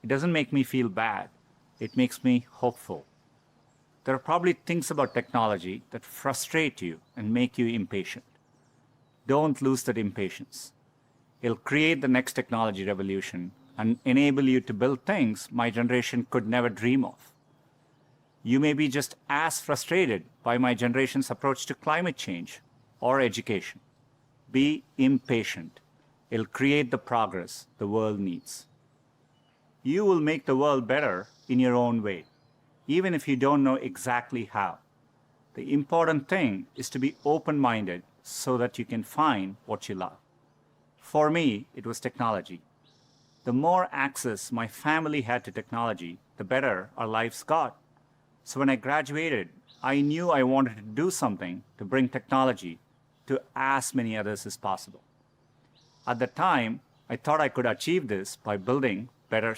It doesn't make me feel bad. It makes me hopeful. There are probably things about technology that frustrate you and make you impatient. Don't lose that impatience. It'll create the next technology revolution and enable you to build things my generation could never dream of. You may be just as frustrated by my generation's approach to climate change or education. Be impatient. It'll create the progress the world needs. You will make the world better in your own way, even if you don't know exactly how. The important thing is to be open-minded so that you can find what you love. For me, it was technology. The more access my family had to technology, the better our lives got. So when I graduated, I knew I wanted to do something to bring technology to as many others as possible. At the time, I thought I could achieve this by building better